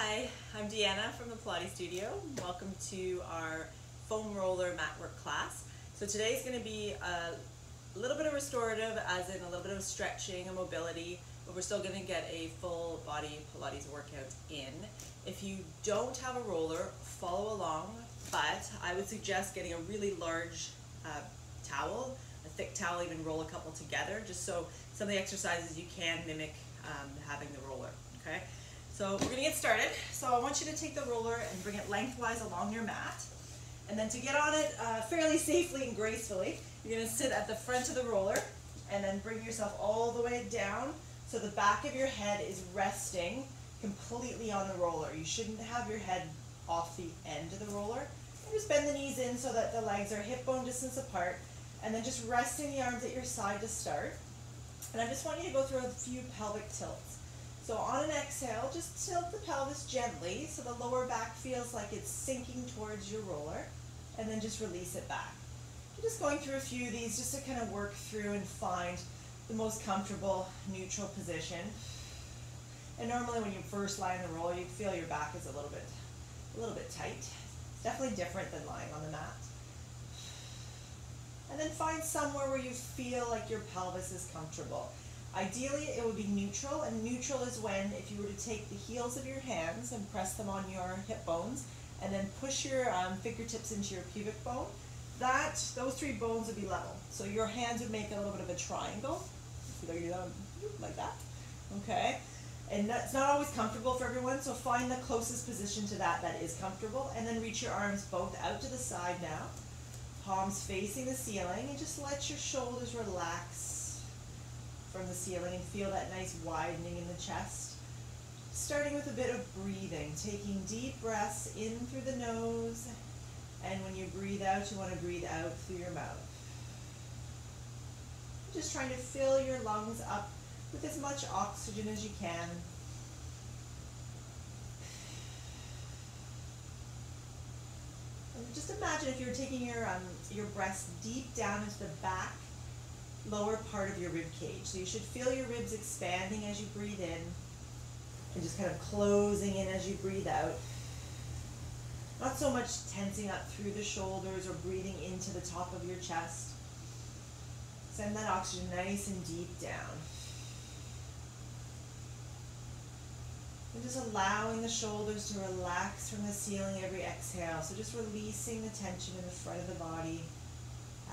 Hi, I'm Deanna from the Pilates studio. Welcome to our foam roller mat work class. So today's going to be a little bit of restorative, as in a little bit of stretching and mobility, but we're still going to get a full body Pilates workout in. If you don't have a roller, follow along, but I would suggest getting a really large towel, a thick towel, even roll a couple together, just so some of the exercises you can mimic having the roller, okay? So we're gonna get started. So I want you to take the roller and bring it lengthwise along your mat. And then to get on it fairly safely and gracefully, you're gonna sit at the front of the roller and then bring yourself all the way down so the back of your head is resting completely on the roller. You shouldn't have your head off the end of the roller. And just bend the knees in so that the legs are hip bone distance apart, and then just resting the arms at your side to start. And I just want you to go through a few pelvic tilts. So on an exhale, just tilt the pelvis gently so the lower back feels like it's sinking towards your roller, and then just release it back. I'm just going through a few of these just to kind of work through and find the most comfortable neutral position. And normally when you first lie on the roller, you feel your back is a little bit tight. It's definitely different than lying on the mat. And then find somewhere where you feel like your pelvis is comfortable. Ideally, it would be neutral, and neutral is when, if you were to take the heels of your hands and press them on your hip bones, and then push your fingertips into your pubic bone, those three bones would be level. So your hands would make a little bit of a triangle, like that, okay? And that's not always comfortable for everyone, so find the closest position to that is comfortable, and then reach your arms both out to the side now, palms facing the ceiling, and just let your shoulders relax from the ceiling and feel that nice widening in the chest. Starting with a bit of breathing, taking deep breaths in through the nose, and when you breathe out, you want to breathe out through your mouth. Just trying to fill your lungs up with as much oxygen as you can. And just imagine if you're taking your breaths deep down into the back lower part of your rib cage. So you should feel your ribs expanding as you breathe in and just kind of closing in as you breathe out. Not so much tensing up through the shoulders or breathing into the top of your chest. Send that oxygen nice and deep down. And just allowing the shoulders to relax from the ceiling every exhale. So just releasing the tension in the front of the body.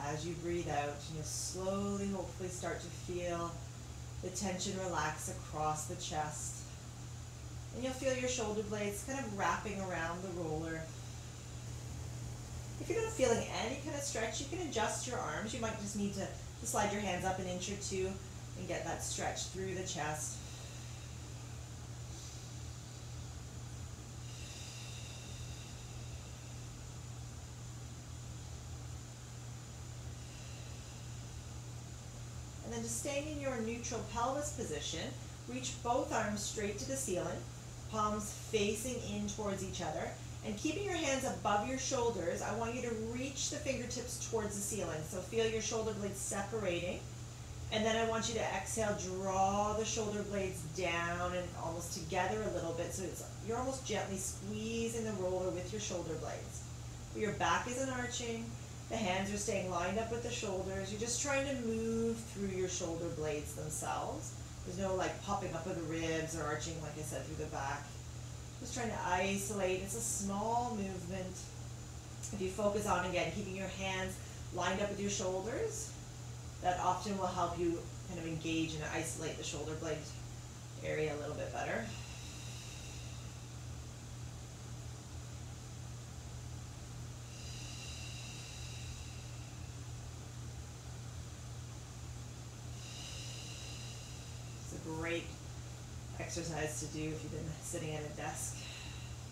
As you breathe out, you'll slowly, hopefully, start to feel the tension relax across the chest. And you'll feel your shoulder blades kind of wrapping around the roller. If you're not feeling any kind of stretch, you can adjust your arms. You might just need to slide your hands up an inch or two and get that stretch through the chest. And then just staying in your neutral pelvis position, reach both arms straight to the ceiling, palms facing in towards each other, and keeping your hands above your shoulders, I want you to reach the fingertips towards the ceiling. So feel your shoulder blades separating, and then I want you to exhale, draw the shoulder blades down and almost together a little bit, so you're almost gently squeezing the roller with your shoulder blades. But your back isn't arching. The hands are staying lined up with the shoulders. You're just trying to move through your shoulder blades themselves. There's no like popping up of the ribs or arching, like I said, through the back. Just trying to isolate. It's a small movement. If you focus on, again, keeping your hands lined up with your shoulders, that often will help you kind of engage and isolate the shoulder blade area a little bit better. Great exercise to do if you've been sitting at a desk.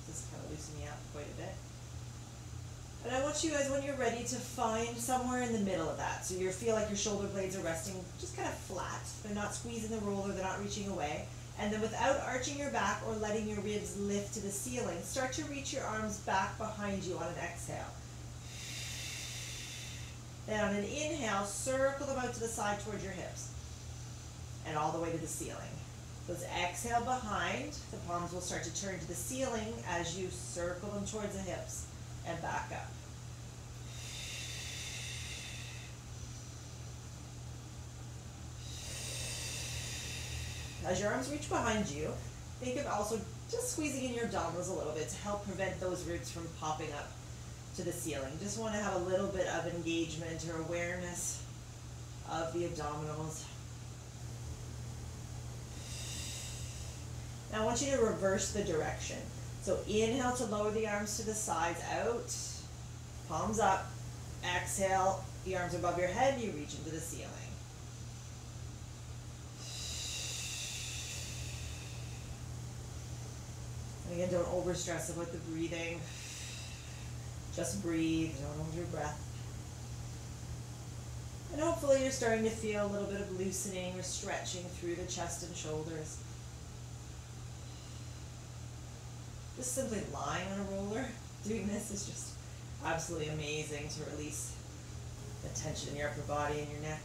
Just kind of loosen you up quite a bit. And I want you guys, when you're ready, to find somewhere in the middle of that. So you feel like your shoulder blades are resting just kind of flat. They're not squeezing the roller, they're not reaching away. And then without arching your back or letting your ribs lift to the ceiling, start to reach your arms back behind you on an exhale. Then on an inhale, circle them out to the side towards your hips and all the way to the ceiling. So let's exhale behind. The palms will start to turn to the ceiling as you circle them towards the hips and back up. As your arms reach behind you, think of also just squeezing in your abdominals a little bit to help prevent those ribs from popping up to the ceiling. Just want to have a little bit of engagement or awareness of the abdominals. Now I want you to reverse the direction. So inhale to lower the arms to the sides, out, palms up, exhale, the arms above your head, you reach into the ceiling. And again, don't overstress about the breathing. Just breathe, don't hold your breath. And hopefully you're starting to feel a little bit of loosening or stretching through the chest and shoulders. Just simply lying on a roller doing this is just absolutely amazing to release the tension in your upper body and your neck.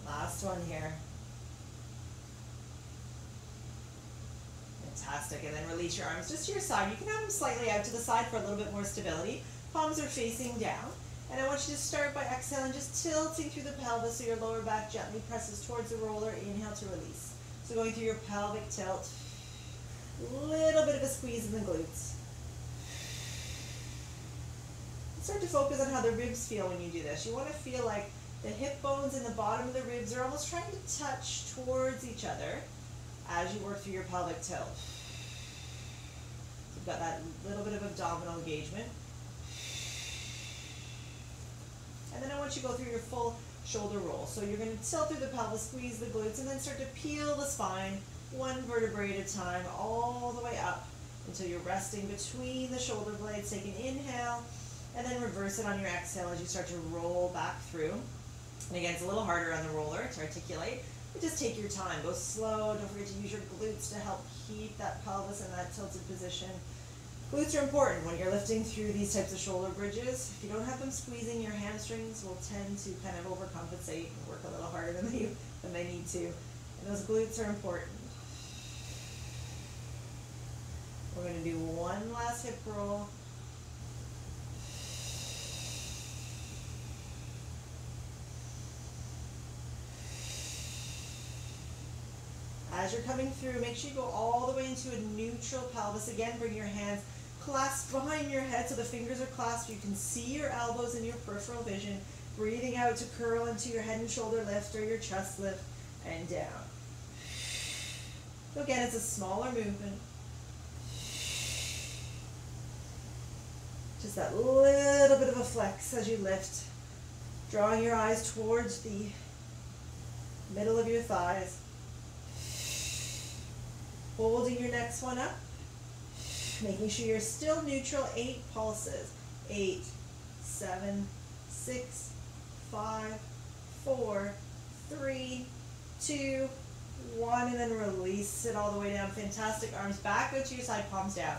Last one here. Fantastic. And then release your arms just to your side. You can have them slightly out to the side for a little bit more stability. Palms are facing down. And I want you to start by exhaling, just tilting through the pelvis so your lower back gently presses towards the roller. Inhale to release. So going through your pelvic tilt. Little bit of a squeeze in the glutes. Start to focus on how the ribs feel when you do this. You want to feel like the hip bones and the bottom of the ribs are almost trying to touch towards each other as you work through your pelvic tilt. So you've got that little bit of abdominal engagement. And then I want you to go through your full shoulder roll. So you're going to tilt through the pelvis, squeeze the glutes, and then start to peel the spine one vertebrae at a time all the way up until you're resting between the shoulder blades. Take an inhale and then reverse it on your exhale as you start to roll back through. And again, it's a little harder on the roller to articulate, but just take your time. Go slow. Don't forget to use your glutes to help keep that pelvis in that tilted position. Glutes are important when you're lifting through these types of shoulder bridges. If you don't have them squeezing, your hamstrings will tend to kind of overcompensate and work a little harder than they need to. And those glutes are important. We're going to do one last hip roll. As you're coming through, make sure you go all the way into a neutral pelvis. Again, bring your hands clasped behind your head so the fingers are clasped. You can see your elbows in your peripheral vision. Breathing out to curl into your head and shoulder lift or your chest lift and down. So again, it's a smaller movement. Just that little bit of a flex as you lift. Drawing your eyes towards the middle of your thighs. Holding your next one up. Making sure you're still neutral. 8 pulses. 8, 7, 6, 5, 4, 3, 2, 1, and then release it all the way down. Fantastic. Arms back out to your side, palms down.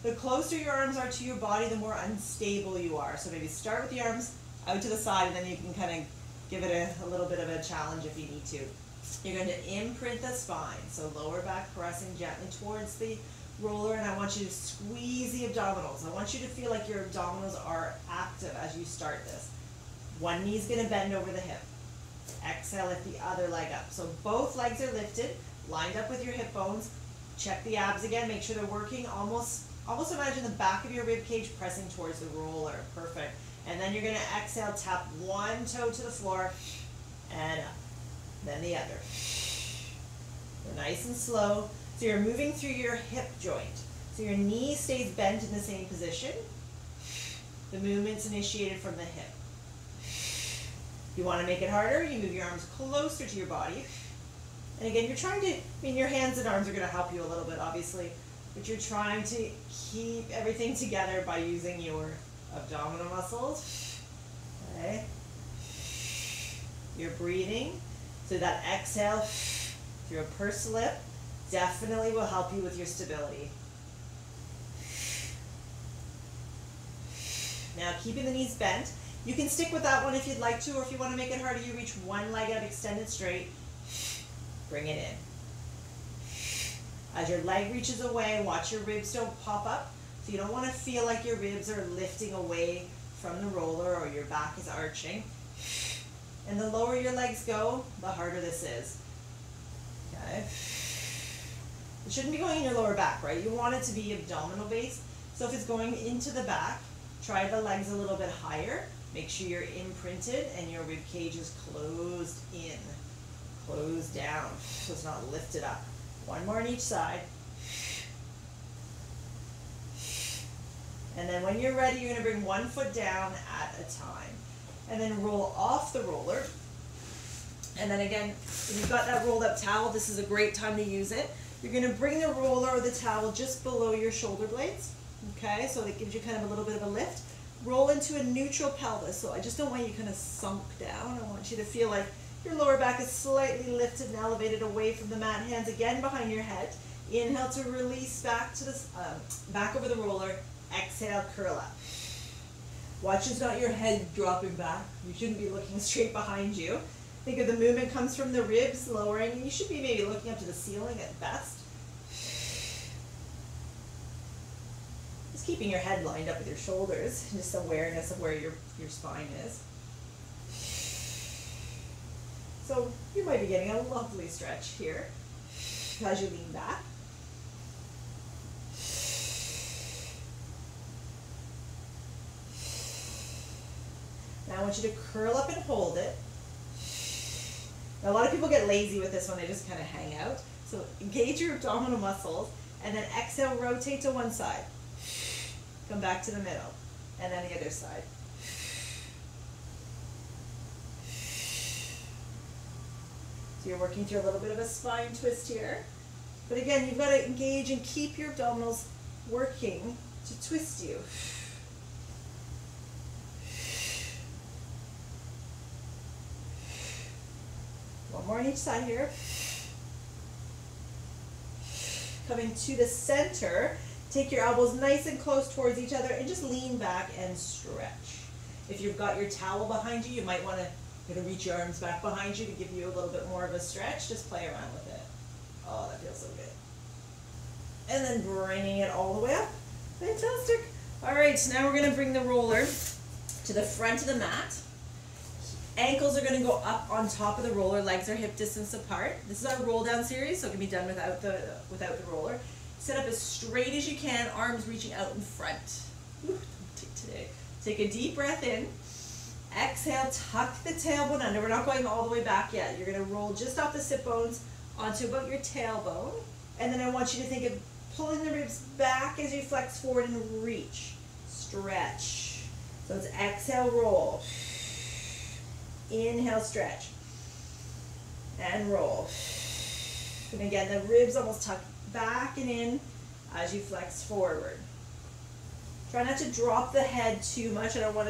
The closer your arms are to your body, the more unstable you are. So maybe start with the arms out to the side, and then you can kind of give it a little bit of a challenge if you need to. You're going to imprint the spine. So lower back pressing gently towards the roller, and I want you to squeeze the abdominals. I want you to feel like your abdominals are active as you start this. One knee's going to bend over the hip. Exhale, lift the other leg up. So both legs are lifted, lined up with your hip bones. Check the abs again. Make sure they're working. Almost imagine the back of your rib cage pressing towards the roller. Perfect. And then you're going to exhale, tap one toe to the floor and up. Then the other. So nice and slow. So you're moving through your hip joint. So your knee stays bent in the same position. The movement's initiated from the hip. If you want to make it harder, you move your arms closer to your body. And again, you're trying to, your hands and arms are going to help you a little bit, obviously, but you're trying to keep everything together by using your abdominal muscles. Okay. You're breathing. So that exhale through a pursed lip definitely will help you with your stability. Now keeping the knees bent. You can stick with that one if you'd like to, or if you want to make it harder, you reach one leg out, extend it straight. Bring it in. As your leg reaches away, watch your ribs don't pop up. So you don't want to feel like your ribs are lifting away from the roller or your back is arching. And the lower your legs go, the harder this is. Okay. It shouldn't be going in your lower back, right? You want it to be abdominal based. So if it's going into the back, try the legs a little bit higher. Make sure you're imprinted and your rib cage is closed in, closed down, so it's not lifted up. One more on each side. And then when you're ready, you're going to bring one foot down at a time. And then roll off the roller. And then again, if you've got that rolled up towel, this is a great time to use it. You're going to bring the roller or the towel just below your shoulder blades. Okay, so that gives you kind of a little bit of a lift. Roll into a neutral pelvis. So I just don't want you kind of sunk down. I want you to feel like your lower back is slightly lifted and elevated away from the mat. Hands again behind your head. Inhale to release back to the back over the roller. Exhale, curl up. Watch it's not your head dropping back. You shouldn't be looking straight behind you. Think of the movement comes from the ribs, lowering. You should be maybe looking up to the ceiling at best. Just keeping your head lined up with your shoulders. Just awareness of where your spine is. So you might be getting a lovely stretch here as you lean back. Now I want you to curl up and hold it. Now a lot of people get lazy with this one, they just kind of hang out. So engage your abdominal muscles and then exhale, rotate to one side. Come back to the middle and then the other side. So you're working through a little bit of a spine twist here. But again, you've got to engage and keep your abdominals working to twist you. One more on each side here. Coming to the center, take your elbows nice and close towards each other and just lean back and stretch. If you've got your towel behind you, you might want to reach your arms back behind you to give you a little bit more of a stretch. Just play around with it. Oh, that feels so good. And then bringing it all the way up. Fantastic. All right, so now we're going to bring the roller to the front of the mat. Ankles are going to go up on top of the roller. Legs are hip distance apart. This is our roll down series, so it can be done without the roller. Sit up as straight as you can, arms reaching out in front. Ooh, today. Take a deep breath in. Exhale, tuck the tailbone under. We're not going all the way back yet. You're going to roll just off the sit bones onto about your tailbone. And then I want you to think of pulling the ribs back as you flex forward and reach. Stretch. So it's exhale, roll. Inhale, stretch. And roll. And again, the ribs almost tuck back and in as you flex forward. Try not to drop the head too much. I don't want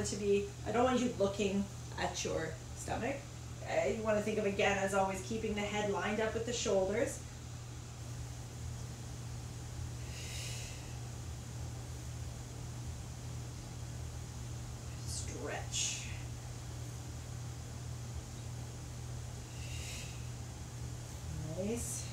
you looking at your stomach. You want to think of, again, as always, keeping the head lined up with the shoulders. Stretch. Nice.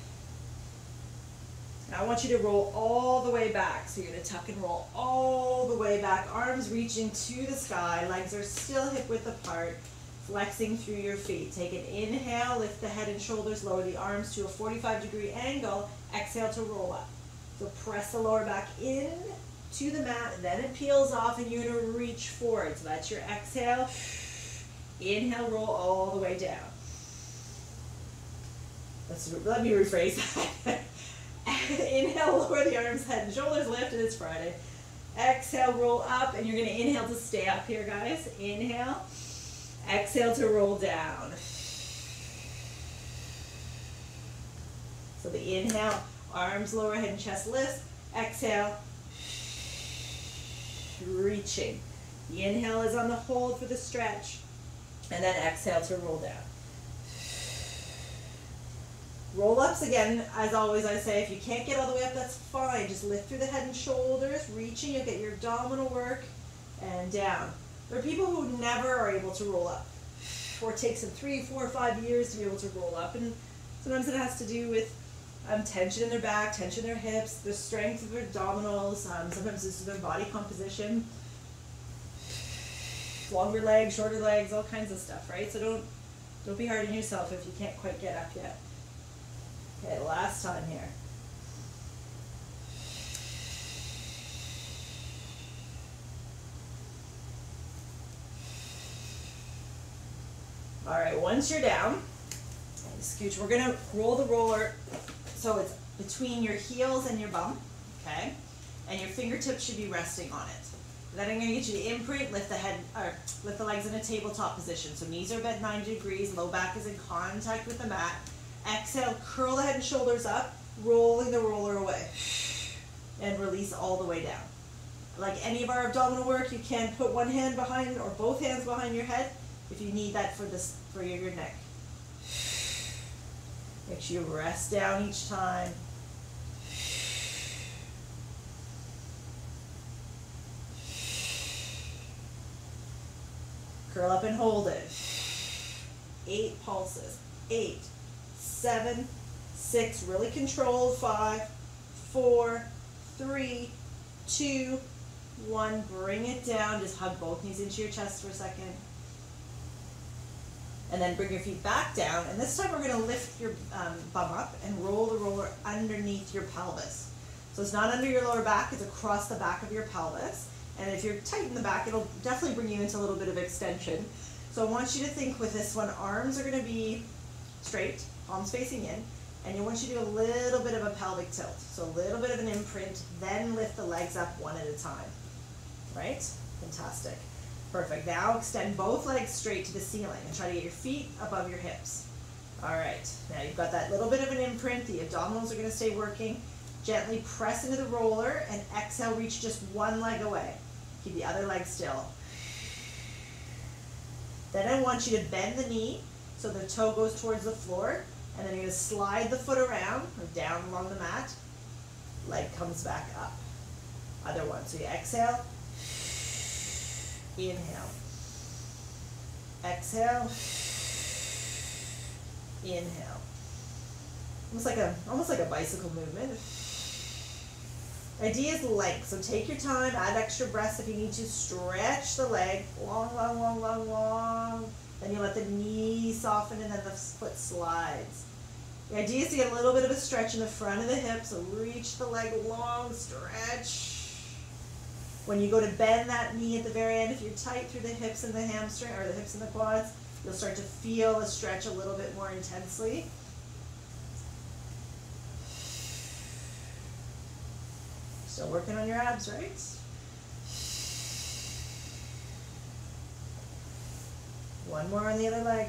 Now I want you to roll all the way back. So you're going to tuck and roll all the way back. Arms reaching to the sky. Legs are still hip width apart. Flexing through your feet. Take an inhale. Lift the head and shoulders. Lower the arms to a 45-degree angle. Exhale to roll up. So press the lower back in to the mat. Then it peels off and you're going to reach forward. So that's your exhale. Inhale, roll all the way down. Let me rephrase that. Inhale, lower the arms, head and shoulders lift, and it's Friday. Exhale, roll up, and you're going to inhale to stay up here, guys. Inhale. Exhale to roll down. So the inhale, arms, lower, head and chest lifts. Exhale, reaching. The inhale is on the hold for the stretch, and then exhale to roll down. Roll-ups, again, as always I say, if you can't get all the way up, that's fine. Just lift through the head and shoulders, reaching, you'll get your abdominal work, and down. There are people who never are able to roll up, or it takes them 3, 4, 5 years to be able to roll up, and sometimes it has to do with tension in their back, tension in their hips, the strength of their abdominals. Sometimes this is their body composition. Longer legs, shorter legs, all kinds of stuff, right? So don't be hard on yourself if you can't quite get up yet. Okay, last time here. All right, once you're down, scooch, we're gonna roll the roller so it's between your heels and your bum, okay? And your fingertips should be resting on it. Then I'm gonna get you to imprint, lift the legs in a tabletop position. So knees are bent 90 degrees, low back is in contact with the mat. Exhale, curl the head and shoulders up, rolling the roller away. And release all the way down. Like any of our abdominal work, you can put one hand behind or both hands behind your head if you need that for your neck. Make sure you rest down each time. Curl up and hold it. 8 pulses. 8, 7, 6, really controlled. 5, 4, 3, 2, 1. Bring it down. Just hug both knees into your chest for a second. And then bring your feet back down. And this time we're going to lift your bum up and roll the roller underneath your pelvis. So it's not under your lower back, it's across the back of your pelvis. And if you're tight in the back, it'll definitely bring you into a little bit of extension. So I want you to think with this one, arms are going to be straight, palms facing in, and I want you to do a little bit of a pelvic tilt. So a little bit of an imprint, then lift the legs up one at a time. Right? Fantastic. Perfect. Now extend both legs straight to the ceiling and try to get your feet above your hips. All right. Now you've got that little bit of an imprint. The abdominals are going to stay working. Gently press into the roller and exhale, reach just one leg away. Keep the other leg still. Then I want you to bend the knee so the toe goes towards the floor, and then you're going to slide the foot around or down along the mat. Leg comes back up. Other one. So you exhale. Inhale. Exhale. Inhale. Almost like a bicycle movement. Idea is length, so take your time, add extra breaths if you need to. Stretch the leg, long, long, long, long, long. Then you let the knee soften and then the foot slides. The idea is to get a little bit of a stretch in the front of the hip, so reach the leg long, stretch. When you go to bend that knee at the very end, if you're tight through the hips and the hamstring, or the hips and the quads, you'll start to feel the stretch a little bit more intensely. Still working on your abs, right? One more on the other leg.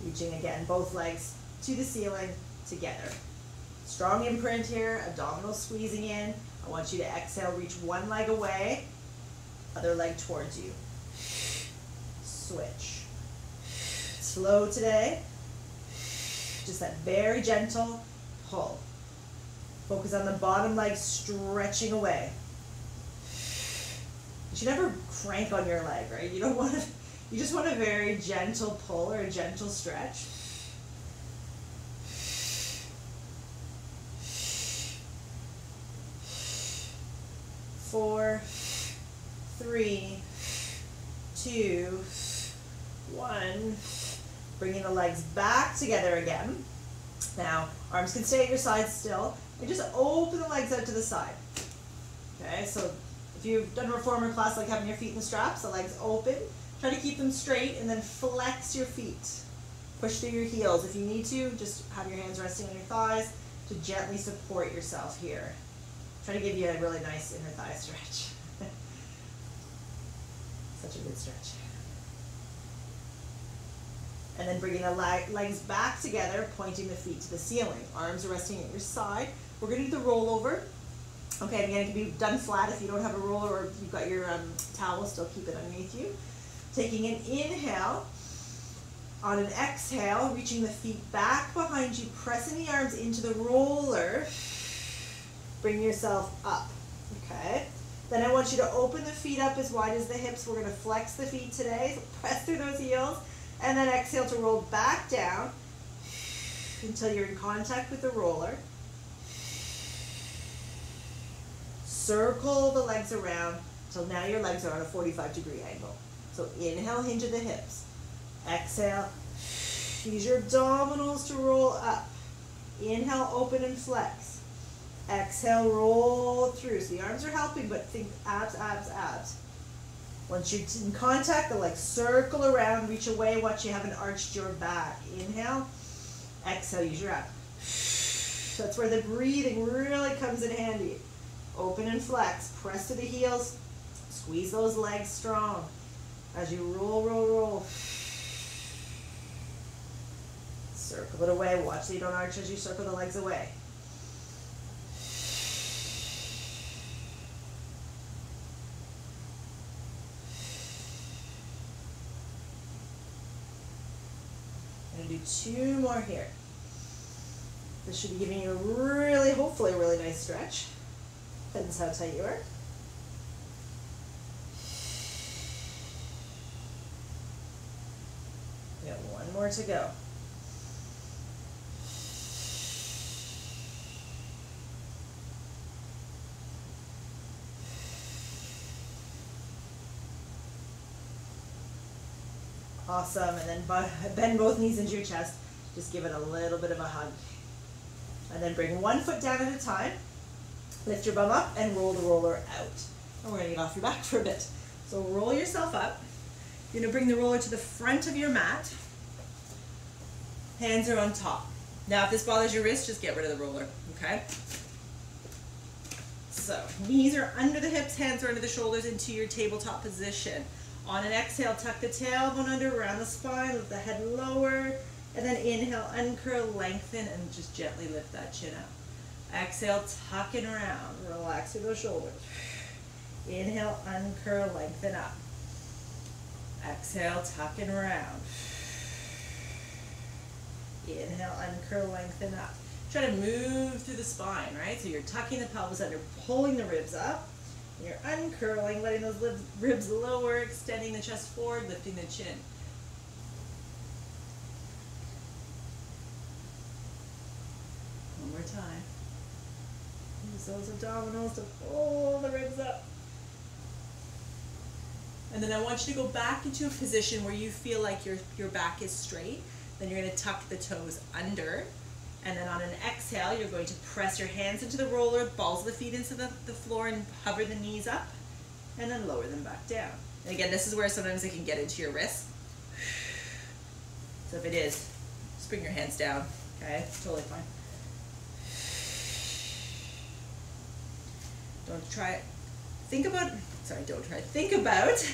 Reaching again, both legs to the ceiling together. Strong imprint here, abdominal squeezing in. I want you to exhale, reach one leg away, other leg towards you. Switch. Slow today. Just that very gentle pull. Focus on the bottom leg stretching away. You should never crank on your leg, right? You don't want to, you just want a very gentle pull or a gentle stretch. 4, 3, 2, 1. Bringing the legs back together again. Now, arms can stay at your sides still. And just open the legs out to the side. Okay, so if you've done a reformer class like having your feet in the straps, the legs open. Try to keep them straight and then flex your feet. Push through your heels. If you need to, just have your hands resting on your thighs to gently support yourself here. Try to give you a really nice inner thigh stretch. Such a good stretch. And then bringing the legs back together, pointing the feet to the ceiling. Arms are resting at your side. We're going to do the rollover. Okay, again, it can be done flat if you don't have a roller or you've got your towel, still keep it underneath you. Taking an inhale. On an exhale, reaching the feet back behind you, pressing the arms into the roller. Bring yourself up, okay? Then I want you to open the feet up as wide as the hips. We're going to flex the feet today. So press through those heels. And then exhale to roll back down until you're in contact with the roller. Circle the legs around until now your legs are on a 45-degree angle. So inhale, hinge at the hips. Exhale, use your abdominals to roll up. Inhale, open and flex. Exhale, roll through. So the arms are helping, but think abs, abs, abs. Once you're in contact, the legs circle around, reach away, watch you haven't arched your back. Inhale, exhale, use your abs. That's where the breathing really comes in handy. Open and flex, press to the heels, squeeze those legs strong. As you roll, roll, roll. Circle it away, watch so you don't arch as you circle the legs away. I'm going to do 2 more here. This should be giving you a really, hopefully a really nice stretch. Depends how tight you are. We got 1 more to go. Awesome, and then bend both knees into your chest. Just give it a little bit of a hug. And then bring 1 foot down at a time. Lift your bum up and roll the roller out. And we're gonna get off your back for a bit. So roll yourself up. You're gonna bring the roller to the front of your mat. Hands are on top. Now if this bothers your wrist, just get rid of the roller, okay? So knees are under the hips, hands are under the shoulders into your tabletop position. On an exhale, tuck the tailbone under, around the spine, lift the head lower, and then inhale, uncurl, lengthen, and just gently lift that chin up. Exhale, tuck and round, relax through those shoulders. Inhale, uncurl, lengthen up. Exhale, tuck and round. Inhale, uncurl, lengthen up. Try to move through the spine, right? So you're tucking the pelvis under, pulling the ribs up. You're uncurling, letting those ribs lower, extending the chest forward, lifting the chin. One more time. Use those abdominals to pull the ribs up. And then I want you to go back into a position where you feel like your back is straight. Then you're going to tuck the toes under. And then on an exhale, you're going to press your hands into the roller, balls of the feet into the floor, and hover the knees up, and then lower them back down. And again, this is where sometimes it can get into your wrist. So if it is, just bring your hands down, okay? Totally fine. Think about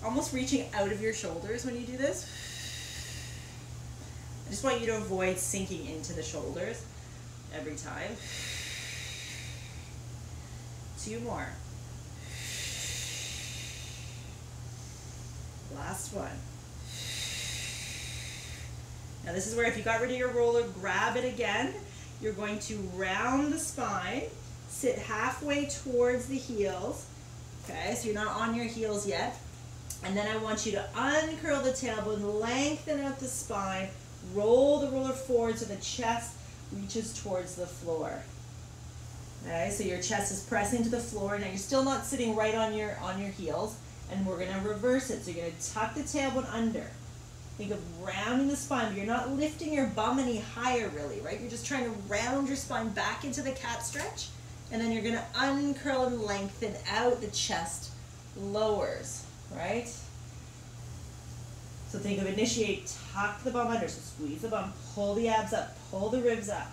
almost reaching out of your shoulders when you do this. I just want you to avoid sinking into the shoulders every time. 2 more. Last one. Now this is where if you got rid of your roller, grab it again. You're going to round the spine, sit halfway towards the heels. Okay, so you're not on your heels yet. And then I want you to uncurl the tailbone, lengthen out the spine, roll the roller forward so the chest reaches towards the floor. Okay, so your chest is pressing to the floor. Now you're still not sitting right on your heels, and we're going to reverse it. So you're going to tuck the tailbone under. Think of rounding the spine, but you're not lifting your bum any higher really, right? You're just trying to round your spine back into the cat stretch, and then you're going to uncurl and lengthen out, the chest lowers, right? So think of initiate, tuck the bum under, so squeeze the bum, pull the abs up, pull the ribs up.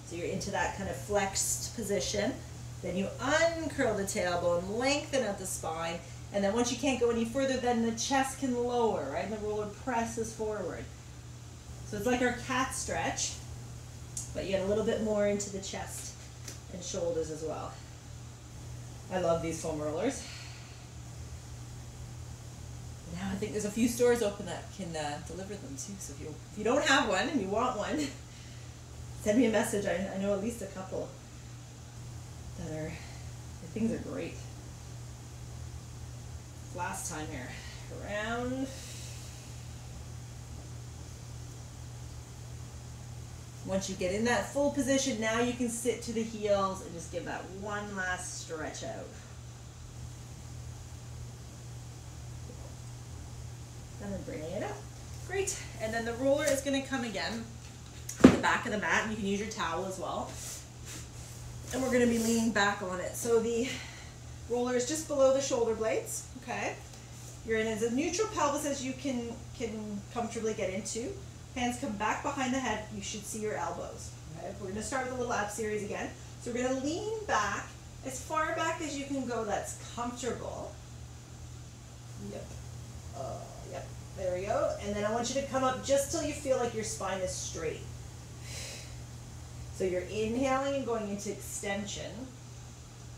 So you're into that kind of flexed position. Then you uncurl the tailbone, lengthen out the spine, and then once you can't go any further, then the chest can lower, right? And the roller presses forward. So it's like our cat stretch, but you get a little bit more into the chest and shoulders as well. I love these foam rollers. Now I think there's a few stores open that can deliver them too. So if you don't have one and you want one, send me a message. I know at least a couple that the things are great. Last time here. around. Once you get in that full position, now you can sit to the heels and just give that one last stretch out. And then bringing it up. Great. And then the roller is going to come again to the back of the mat, and you can use your towel as well. And we're going to be leaning back on it. So the roller is just below the shoulder blades, okay? You're in as a neutral pelvis as you can comfortably get into. Hands come back behind the head. You should see your elbows. Okay? We're going to start with a little ab series again. So we're going to lean back as far back as you can go that's comfortable. Yep. Yep. There we go. And then I want you to come up just till you feel like your spine is straight. So you're inhaling and going into extension,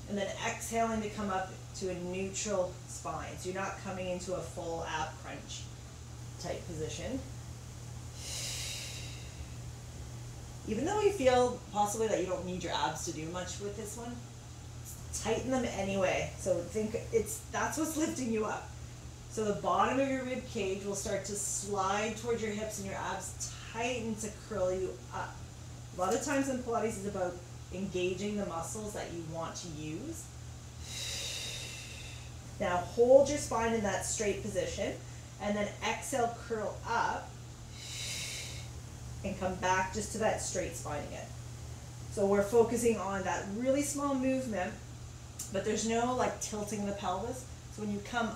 and then exhaling to come up to a neutral spine. So you're not coming into a full ab crunch type position. Even though you feel possibly that you don't need your abs to do much with this one, tighten them anyway. So think that's what's lifting you up. So the bottom of your rib cage will start to slide towards your hips and your abs tighten to curl you up. A lot of times in Pilates is about engaging the muscles that you want to use. Now hold your spine in that straight position and then exhale, curl up and come back just to that straight spine again. So we're focusing on that really small movement, but there's no like tilting the pelvis. So when you come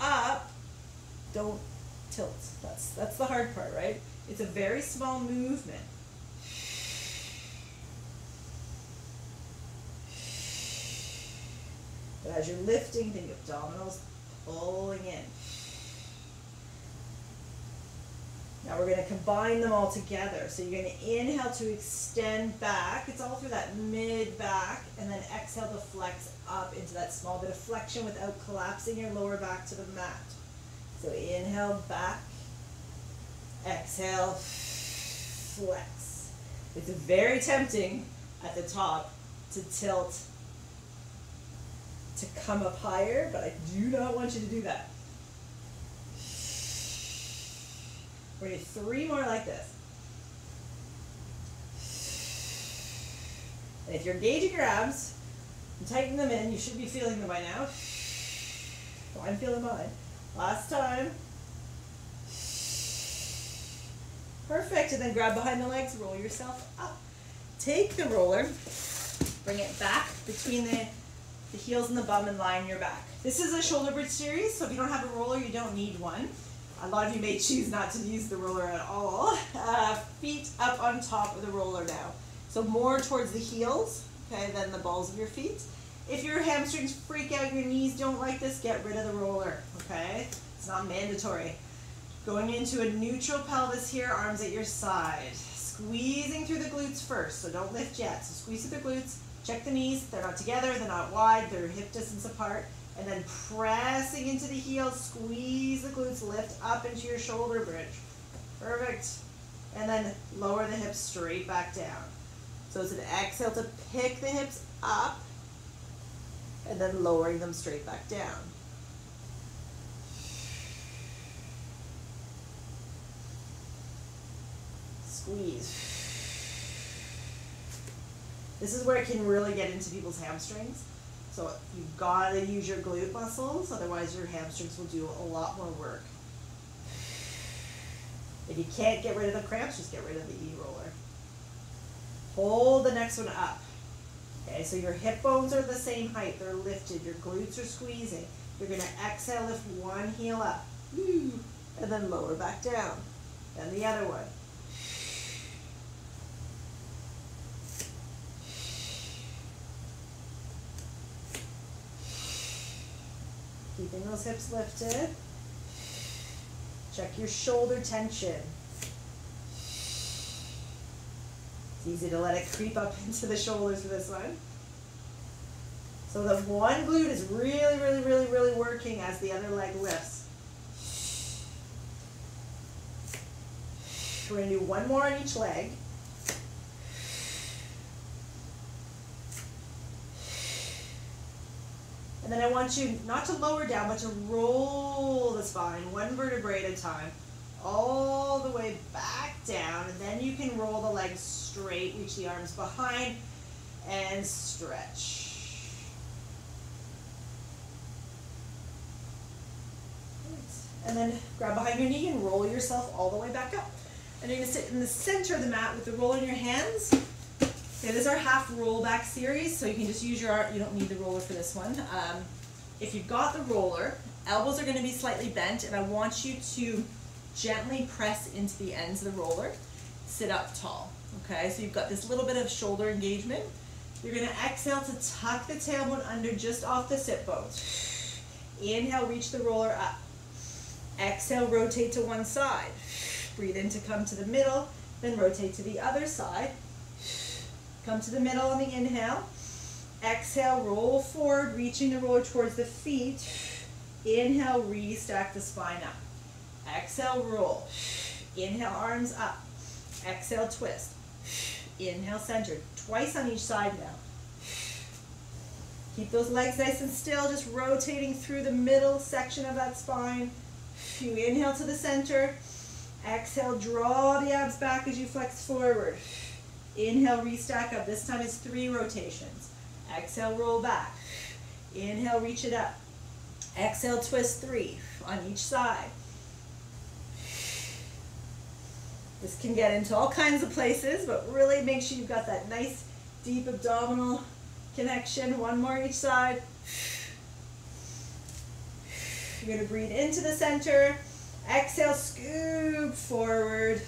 up, don't tilt. That's the hard part, right? It's a very small movement. But as you're lifting, the abdominals pulling in. Now we're going to combine them all together. So you're going to inhale to extend back. It's all through that mid-back. And then exhale to flex up into that small bit of flexion without collapsing your lower back to the mat. So inhale back. Exhale, flex. It's very tempting at the top to tilt, to come up higher, but I do not want you to do that. We're going to do 3 more like this. And if you're engaging your abs and tighten them in, you should be feeling them by now. Oh, I'm feeling mine. Last time. Perfect. And then grab behind the legs, roll yourself up. Take the roller, bring it back between the heels and the bum and line your back. This is a shoulder bridge series, so if you don't have a roller, you don't need one. A lot of you may choose not to use the roller at all. Feet up on top of the roller now. So more towards the heels, okay, than the balls of your feet. If your hamstrings freak out, your knees don't like this, get rid of the roller, okay? It's not mandatory. Going into a neutral pelvis here, arms at your side. Squeezing through the glutes first, so don't lift yet. So squeeze through the glutes, check the knees, they're not together, they're not wide, they're hip distance apart. And then pressing into the heels, squeeze the glutes, lift up into your shoulder bridge. Perfect. And then lower the hips straight back down. So it's an exhale to pick the hips up and then lowering them straight back down. Squeeze. This is where it can really get into people's hamstrings. So you've got to use your glute muscles, otherwise your hamstrings will do a lot more work. If you can't get rid of the cramps, just get rid of the E-roller. Hold the next one up. Okay, so your hip bones are the same height, they're lifted, your glutes are squeezing. You're going to exhale, lift one heel up, and then lower back down. Then the other one. Keeping those hips lifted. Check your shoulder tension. It's easy to let it creep up into the shoulders for this one. So the one glute is really, really, really, really working as the other leg lifts. We're going to do one more on each leg. And then I want you not to lower down, but to roll the spine, one vertebrae at a time, all the way back down. And then you can roll the legs straight, reach the arms behind, and stretch. And then grab behind your knee and roll yourself all the way back up. And you're gonna sit in the center of the mat with the roller in your hands. Okay, this is our half roll back series, so you can just use your arm. You don't need the roller for this one. If you've got the roller, elbows are gonna be slightly bent, and I want you to gently press into the ends of the roller. Sit up tall, okay? So you've got this little bit of shoulder engagement. You're gonna exhale to tuck the tailbone under just off the sit bones. Inhale, reach the roller up. Exhale, rotate to one side. Breathe in to come to the middle, then rotate to the other side. Come to the middle on the inhale. Exhale, roll forward, reaching the roller towards the feet. Inhale, restack the spine up. Exhale, roll. Inhale, arms up. Exhale, twist. Inhale, center. Twice on each side now. Keep those legs nice and still, just rotating through the middle section of that spine. You inhale to the center. Exhale, draw the abs back as you flex forward. Inhale, restack up. This time it's 3 rotations. Exhale, roll back. Inhale, reach it up. Exhale, twist 3 on each side. This can get into all kinds of places, but really make sure you've got that nice deep abdominal connection. One more each side. You're going to breathe into the center. Exhale, scoop forward.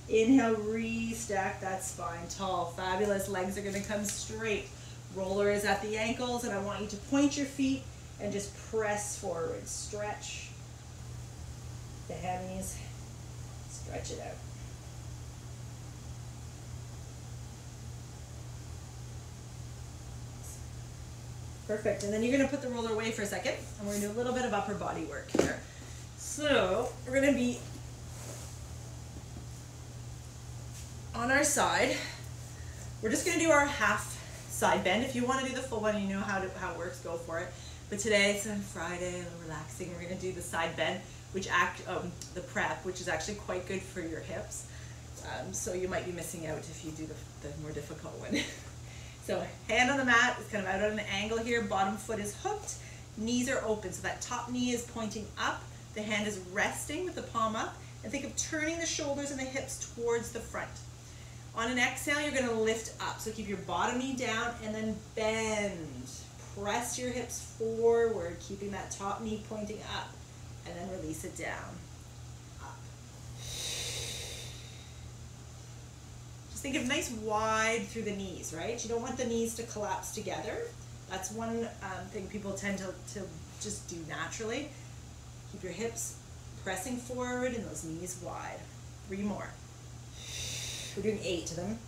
Inhale, restack that spine tall. Fabulous. Legs are going to come straight. Roller is at the ankles, and I want you to point your feet and just press forward. Stretch the hammies. Stretch it out. Perfect. And then you're going to put the roller away for a second, and we're going to do a little bit of upper body work here. So we're going to be on our side. We're just going to do our half side bend. If you want to do the full one, you know how it works, go for it. But today, it's on Friday, a little relaxing. We're going to do the side bend, the prep, which is actually quite good for your hips. So you might be missing out if you do the more difficult one. So hand on the mat is kind of out at an angle here. Bottom foot is hooked. Knees are open. So that top knee is pointing up. The hand is resting with the palm up. And think of turning the shoulders and the hips towards the front. On an exhale, you're going to lift up. So keep your bottom knee down and then bend. Press your hips forward, keeping that top knee pointing up. And then release it down. Think of nice wide through the knees, right? You don't want the knees to collapse together. That's one thing people tend to just do naturally. Keep your hips pressing forward and those knees wide. 3 more. We're doing 8 to them.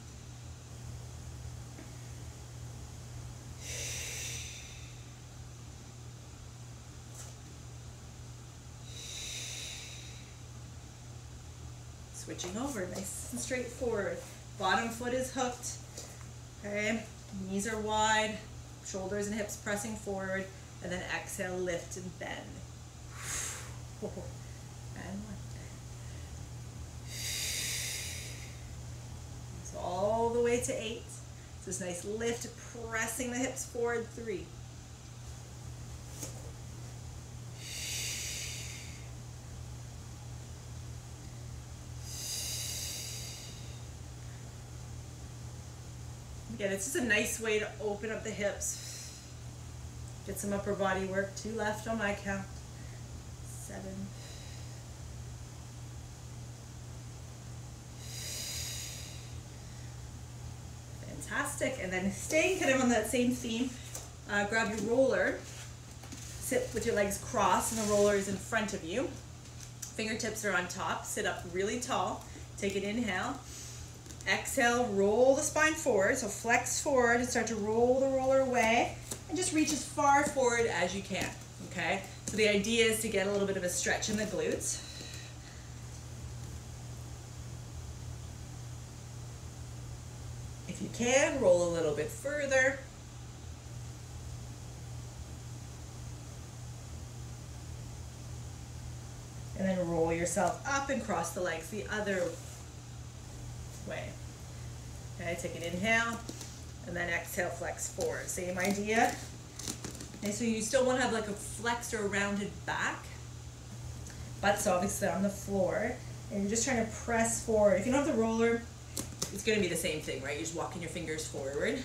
Switching over, nice and straightforward. Bottom foot is hooked, okay? Knees are wide, shoulders and hips pressing forward, and then exhale, lift and bend. And one. So all the way to 8. So this nice lift, pressing the hips forward, 3. Again, it's just a nice way to open up the hips. Get some upper body work. 2 left on my count. 7. Fantastic. And then staying kind of on that same theme, grab your roller. Sit with your legs crossed and the roller is in front of you. Fingertips are on top. Sit up really tall. Take an inhale. Exhale, roll the spine forward, so flex forward and start to roll the roller away and just reach as far forward as you can, okay? So the idea is to get a little bit of a stretch in the glutes. If you can, roll a little bit further. yourself up and cross the legs the other way. Okay, take an inhale, and then exhale, flex forward. Same idea. Okay, so you still want to have like a flexed or a rounded back. Butt's obviously on the floor, and you're just trying to press forward. If you don't have the roller, it's going to be the same thing, right? You're just walking your fingers forward.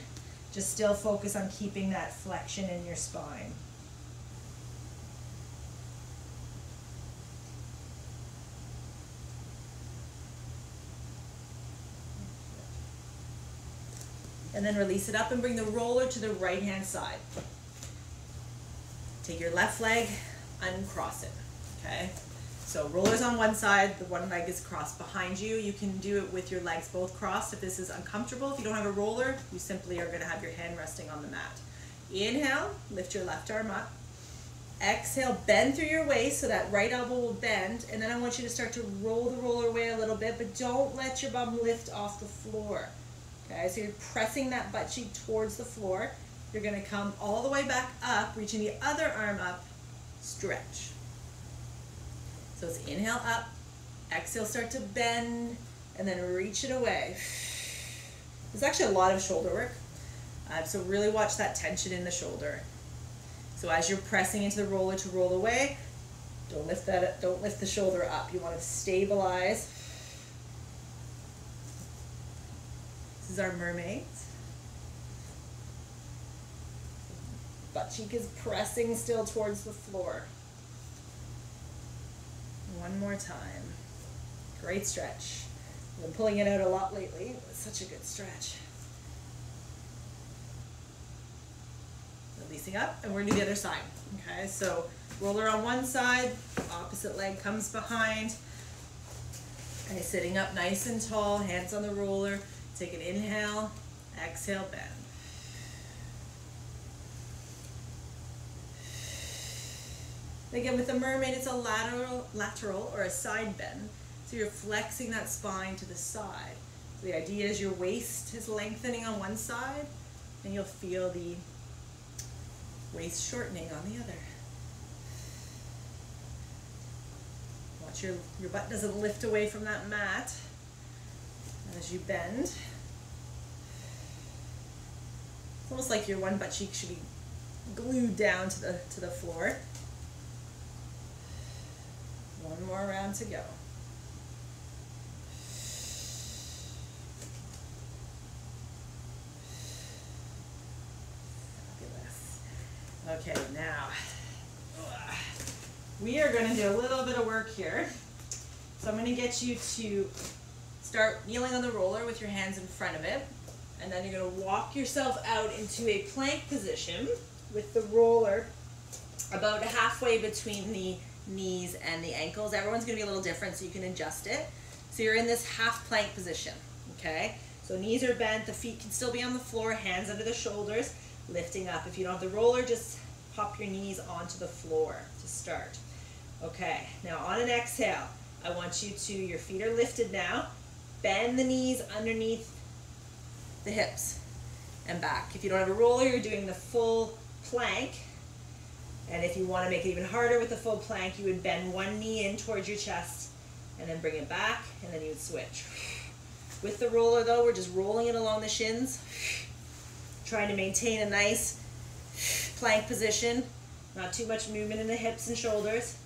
Just still focus on keeping that flexion in your spine. And then release it up and bring the roller to the right hand side. Take your left leg, uncross it, okay? So roller's on one side, the one leg is crossed behind you. You can do it with your legs both crossed if this is uncomfortable. If you don't have a roller, you simply are gonna have your hand resting on the mat. Inhale, lift your left arm up. Exhale, bend through your waist so that right elbow will bend. And then I want you to start to roll the roller away a little bit, but don't let your bum lift off the floor. Okay, so you're pressing that butt cheek towards the floor. You're gonna come all the way back up, reaching the other arm up, stretch. So it's inhale up, exhale, start to bend, and then reach it away. There's actually a lot of shoulder work, so really watch that tension in the shoulder. So as you're pressing into the roller to roll away, don't lift the shoulder up. You want to stabilize. This is our mermaid. Butt cheek is pressing still towards the floor. One more time. Great stretch. I've been pulling it out a lot lately. It's such a good stretch. Releasing up, and we're gonna do the other side. Okay, so roller on one side, opposite leg comes behind. Okay, sitting up nice and tall, hands on the roller. Take an inhale, exhale, bend. Again, with the mermaid, it's a lateral or a side bend. So you're flexing that spine to the side. So the idea is your waist is lengthening on one side, and you'll feel the waist shortening on the other. Watch your butt doesn't lift away from that mat as you bend. It's almost like your one butt cheek should be glued down to the floor. One more round to go. Fabulous. Okay, now we are going to do a little bit of work here. So I'm going to get you to start kneeling on the roller with your hands in front of it, and then you're going to walk yourself out into a plank position with the roller about halfway between the knees and the ankles. Everyone's going to be a little different, so you can adjust it. So you're in this half plank position, okay? So knees are bent, the feet can still be on the floor, hands under the shoulders, lifting up. If you don't have the roller, just pop your knees onto the floor to start. Okay, now on an exhale, I want you to, your feet are lifted now, bend the knees underneath the hips and back. If you don't have a roller, you're doing the full plank. And if you want to make it even harder with the full plank, you would bend one knee in towards your chest and then bring it back, and then you would switch. With the roller though, we're just rolling it along the shins, trying to maintain a nice plank position, not too much movement in the hips and shoulders.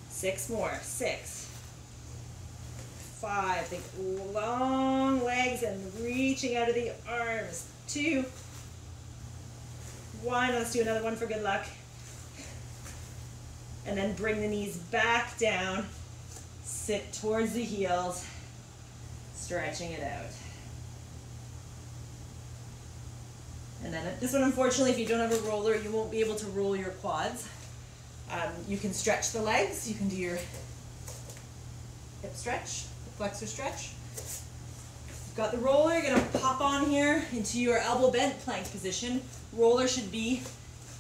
Six more. 6, 5. Think long legs and reaching out of the arms. 2, 1. Let's do another one for good luck. And then bring the knees back down. Sit towards the heels, stretching it out. And then this one, unfortunately, if you don't have a roller, you won't be able to roll your quads. You can stretch the legs. You can do your hip stretch, flexor stretch. You've got the roller. You're going to pop on here into your elbow bent plank position. Roller should be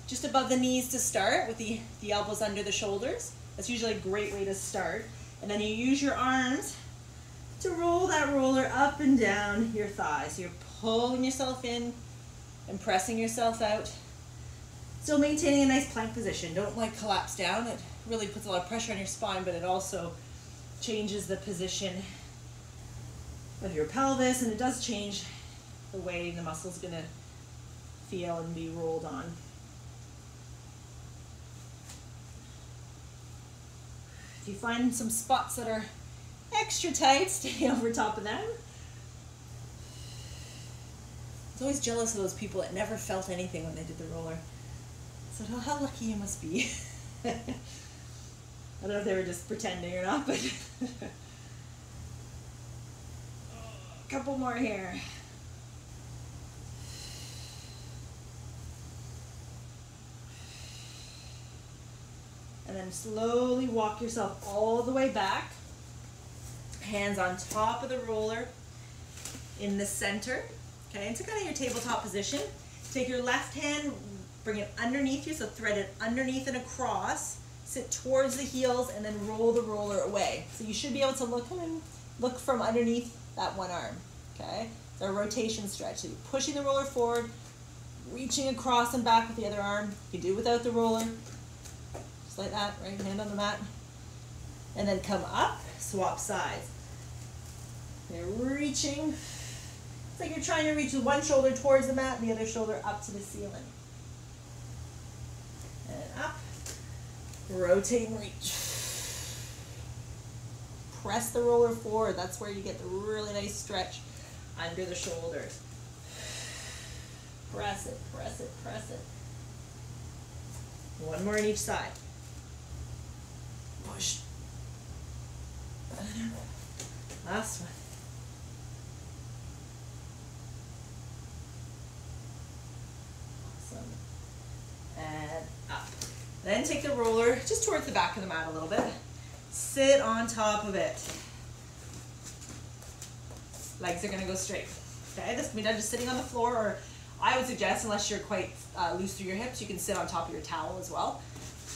just above the knees to start, with the elbows under the shoulders. That's usually a great way to start. And then you use your arms to roll that roller up and down your thighs. You're pulling yourself in and pressing yourself out. Still maintaining a nice plank position. Don't like collapse down. It really puts a lot of pressure on your spine, but it also changes the position of your pelvis, and it does change the way the muscle's gonna feel and be rolled on. If you find some spots that are extra tight, stay over top of them. I was always jealous of those people that never felt anything when they did the roller. So how lucky you must be. I don't know if they were just pretending or not, but a couple more here. And then slowly walk yourself all the way back. Hands on top of the roller in the center. Okay, into kind of your tabletop position. Take your left hand, bring it underneath you, so thread it underneath and across. Sit towards the heels and then roll the roller away. So you should be able to look from underneath that one arm. Okay, it's a rotation stretch. So you're pushing the roller forward, reaching across and back with the other arm. You can do it without the roller. Just like that, right hand on the mat. And then come up, swap sides. You're reaching. It's like you're trying to reach with one shoulder towards the mat and the other shoulder up to the ceiling. And up. Rotate and reach. Press the roller forward. That's where you get the really nice stretch under the shoulders. Press it, press it, press it. One more on each side. Push. Last one. Awesome. And up. Then take the roller just towards the back of the mat a little bit. Sit on top of it. Legs are going to go straight. Okay, this can be done just sitting on the floor, or I would suggest, unless you're quite loose through your hips, you can sit on top of your towel as well.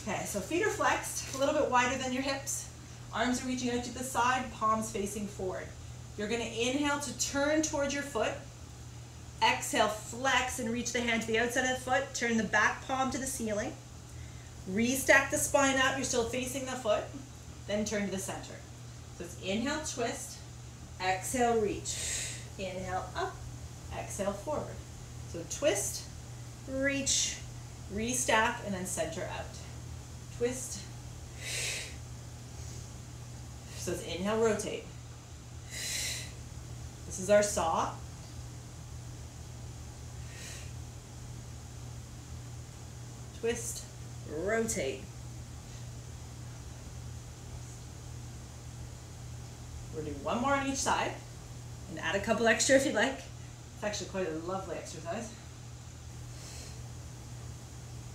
Okay, so feet are flexed, a little bit wider than your hips. Arms are reaching out to the side, palms facing forward. You're going to inhale to turn towards your foot. Exhale, flex and reach the hand to the outside of the foot. Turn the back palm to the ceiling. Restack the spine up. You're still facing the foot. Then turn to the center. So it's inhale, twist. Exhale, reach. Inhale, up. Exhale, forward. So twist, reach, restack, and then center out. Twist. So it's inhale, rotate. This is our saw. Twist, rotate. We're going to do one more on each side and add a couple extra if you'd like. It's actually quite a lovely exercise.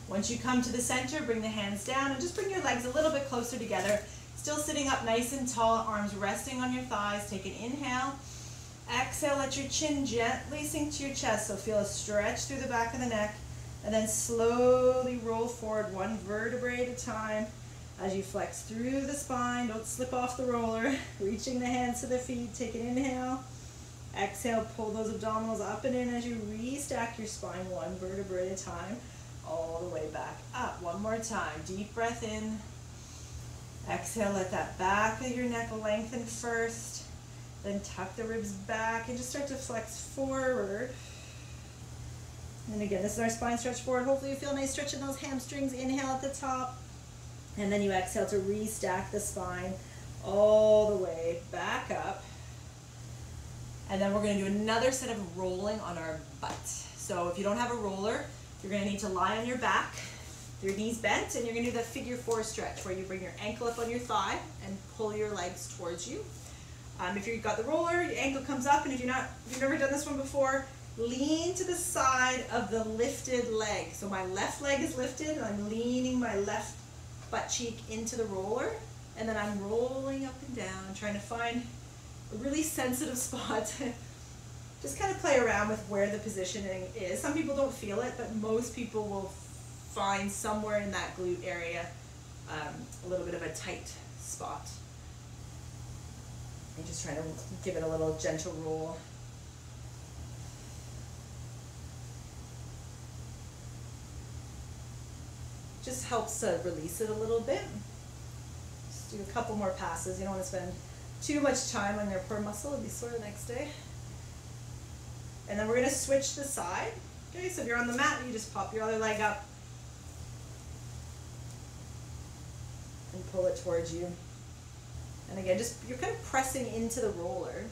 Once you come to the center, bring the hands down and just bring your legs a little bit closer together. Still sitting up nice and tall, arms resting on your thighs. Take an inhale. Exhale, let your chin gently sink to your chest. So feel a stretch through the back of the neck. And then slowly roll forward one vertebrae at a time as you flex through the spine. Don't slip off the roller. Reaching the hands to the feet. Take an inhale. Exhale, pull those abdominals up and in as you restack your spine one vertebrae at a time. All the way back up. One more time. Deep breath in. Exhale, let that back of your neck lengthen first. Then tuck the ribs back and just start to flex forward. And again, this is our spine stretch forward. Hopefully you feel a nice stretch in those hamstrings. Inhale at the top. And then you exhale to restack the spine all the way back up. And then we're going to do another set of rolling on our butt. So if you don't have a roller, you're going to need to lie on your back, your knees bent, and you're going to do the figure four stretch where you bring your ankle up on your thigh and pull your legs towards you. If you've got the roller, your ankle comes up, and if you've never done this one before, lean to the side of the lifted leg. So my left leg is lifted, and I'm leaning my left butt cheek into the roller, and then I'm rolling up and down, trying to find a really sensitive spot. Just kind of play around with where the positioning is. Some people don't feel it, but most people will find somewhere in that glute area a little bit of a tight spot. And just trying to give it a little gentle roll. Just helps to release it a little bit. Just do a couple more passes. You don't want to spend too much time on your core muscle. It'll be sore the next day. And then we're going to switch the side. Okay, so if you're on the mat, you just pop your other leg up and pull it towards you. And again, just you're kind of pressing into the roller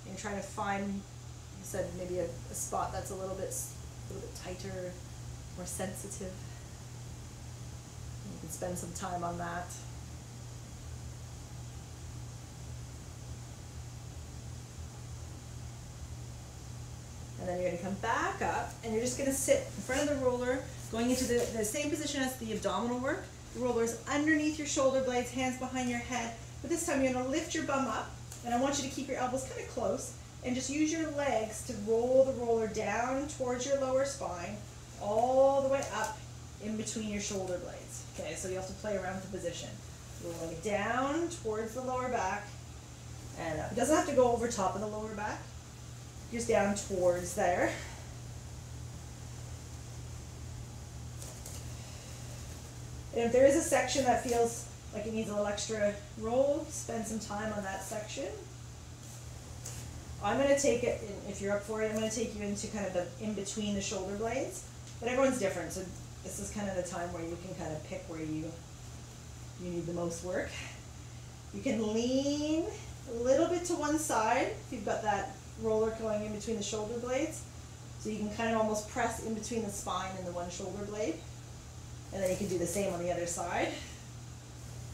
and trying to find, you said, maybe a spot that's a little bit tighter, more sensitive. You can spend some time on that. And then you're going to come back up, and you're just going to sit in front of the roller, going into the same position as the abdominal work. The roller is underneath your shoulder blades, hands behind your head. But this time you're going to lift your bum up, and I want you to keep your elbows kind of close, and just use your legs to roll the roller down towards your lower spine, all the way up in between your shoulder blades. Okay, so you have to play around with the position. Rolling it down towards the lower back, and up. It doesn't have to go over top of the lower back. Just down towards there. And if there is a section that feels like it needs a little extra roll, spend some time on that section. I'm going to take it, if you're up for it, I'm going to take you into kind of the in between the shoulder blades. But everyone's different, so this is kind of the time where you can kind of pick where you need the most work. You can lean a little bit to one side if you've got that roller going in between the shoulder blades. So you can kind of almost press in between the spine and the one shoulder blade. And then you can do the same on the other side.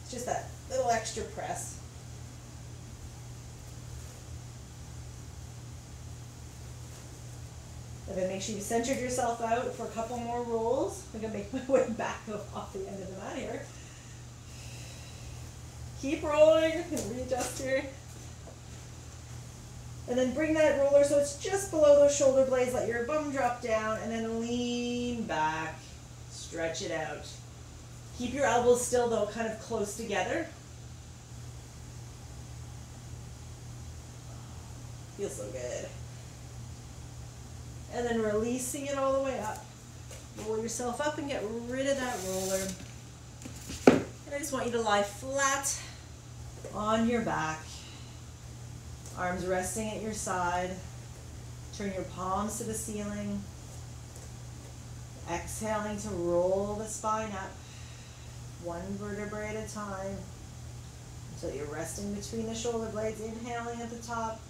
It's just that little extra press. And then make sure you centered yourself out for a couple more rolls. I'm going to make my way back off the end of the mat here. Keep rolling and readjust here. And then bring that roller so it's just below those shoulder blades. Let your bum drop down and then lean back. Stretch it out. Keep your elbows still though, kind of close together. Feels so good. And then releasing it all the way up. Roll yourself up and get rid of that roller. And I just want you to lie flat on your back. Arms resting at your side. Turn your palms to the ceiling. Exhaling to roll the spine up, one vertebrae at a time, until you're resting between the shoulder blades. Inhaling at the top.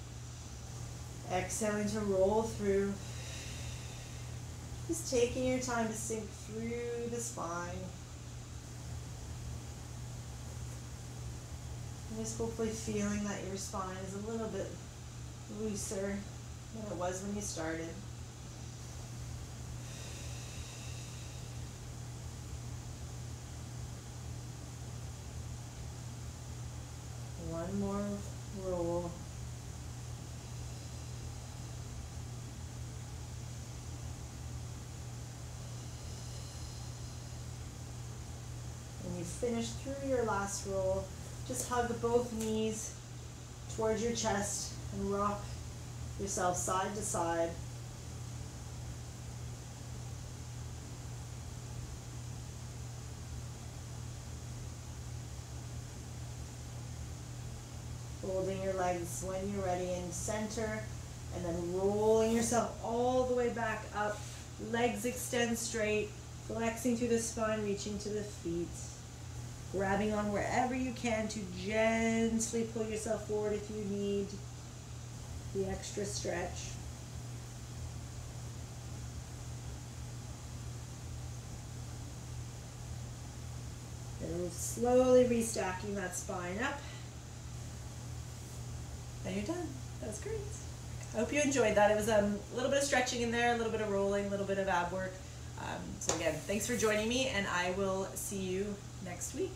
Exhaling to roll through. Just taking your time to sink through the spine. And just hopefully feeling that your spine is a little bit looser than it was when you started. One more roll. When you finish through your last roll, just hug both knees towards your chest and rock yourself side to side. Holding your legs when you're ready in center, and then rolling yourself all the way back up. Legs extend straight, flexing through the spine, reaching to the feet. Grabbing on wherever you can to gently pull yourself forward if you need the extra stretch. And slowly restacking that spine up. And you're done. That was great. I hope you enjoyed that. It was a little bit of stretching in there, a little bit of rolling, a little bit of ab work. So again, thanks for joining me, and I will see you next week.